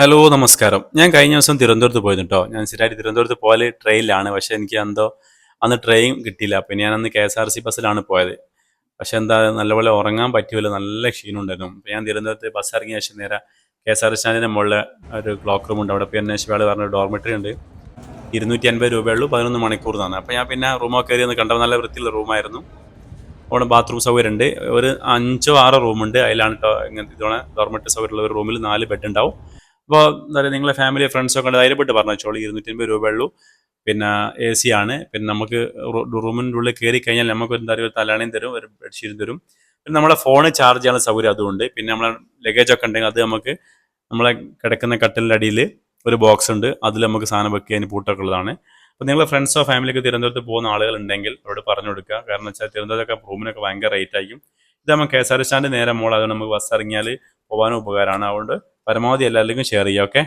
Hello നമസ്കാരം. ഞാൻ കഴിഞ്ഞ ദിവസം തിരുവനന്തപുരത്ത് പോയിരുന്നു കേട്ടോ. ഞാൻ സ്ഥിരമായിട്ട് തിരുവനന്തപുരത്ത് പോകല് ട്രെയിനിലാണ്. പക്ഷേ എനിക്ക് എന്തോ അന്ന് ട്രെയിൻ കിട്ടിയില്ല. പിന്നെ ഞാനന്ന് KSRTC ബസ്സിലാണ് പോയത്. പക്ഷേ എന്താ നല്ലപോലെ ഉറങ്ങാൻ പറ്റിയില്ല. നല്ല ക്ഷീണം ഉണ്ടായിരുന്നു. അപ്പോൾ ഞാൻ തിരുവനന്തപുരത്ത് ബസ് ഇറങ്ങിയ ശേഷം നേരെ KSRTC സ്റ്റാൻഡിൻ്റെ മുകളിൽ ഒരു ക്ലോക്ക് റൂം ഉണ്ട്. അവിടെ പോയി അന്വേഷിച്ചപ്പോൾ അയാൾ പറഞ്ഞ ഡോർമെറ്ററി ഉണ്ട്. 250 രൂപയുള്ളൂ, 11 മണിക്കൂർ എന്നാണ്. അപ്പോൾ ഞാൻ പിന്നെ റൂമൊക്കെ കയറി ഒന്ന് കണ്ടപ്പോൾ നല്ല വൃത്തിയുള്ള റൂമായിരുന്നു. അവിടെ ബാത്റൂം സൗകര്യം ഉണ്ട്. ഒരു 5-6 റൂമുണ്ട്. അതിലാണ് ഇങ്ങനത്തെ ഇതോടെ ഡോർമെറ്ററി സൗകര്യമുള്ള ഒരു റൂമിൽ 4 ബെഡ് ഉണ്ടാവും. അപ്പോൾ എന്താ പറയുക, നിങ്ങളെ ഫാമിലി ഫ്രണ്ട്സൊക്കെ ഉണ്ട് ധൈര്യപ്പെട്ട് പറഞ്ഞു വെച്ചോളൂ. 250 രൂപയുള്ളൂ. പിന്നെ AC ആണ്. പിന്നെ നമുക്ക് റൂമിൻ്റെ ഉള്ളിൽ കയറി കഴിഞ്ഞാൽ നമുക്ക് എന്താ പറയുക, ഒരു തലാണയും തരും, ഒരു ബെഡ്ഷീറ്റും തരും. പിന്നെ നമ്മളെ ഫോൺ ചാർജ് ചെയ്യാനുള്ള സൗകര്യം അതുകൊണ്ട്. പിന്നെ നമ്മളെ ലഗേജൊക്കെ ഉണ്ടെങ്കിൽ അത് നമുക്ക് നമ്മളെ കിടക്കുന്ന കട്ടിലിൻ്റെ അടിയിൽ ഒരു ബോക്സ് ഉണ്ട്. അതിൽ നമുക്ക് സാധനം വെക്കുക, പൂട്ടൊക്കെ ഉള്ളതാണ്. അപ്പോൾ നിങ്ങൾ ഫ്രണ്ട്സോ ഫാമിലിയൊക്കെ തിരുവനന്തപുരത്ത് പോകുന്ന ആളുകളുണ്ടെങ്കിൽ അവരോട് പറഞ്ഞു കൊടുക്കുക. കാരണം വെച്ചാൽ തിരുവനന്തപുരത്തൊക്കെ റൂമിനൊക്കെ ഭയങ്കര റേറ്റ് ആയിരിക്കും. ഇത് നമുക്ക് KSRTC സ്റ്റാൻഡ് നേരെ മോൾ, അതുകൊണ്ട് നമുക്ക് ബസ് ഇറങ്ങിയാൽ പോകാനും ഉപകാരമാണ്. അതുകൊണ്ട് പരമാവധി എല്ലാവർക്കും ഷെയർ ചെയ്യാം. ഓക്കെ.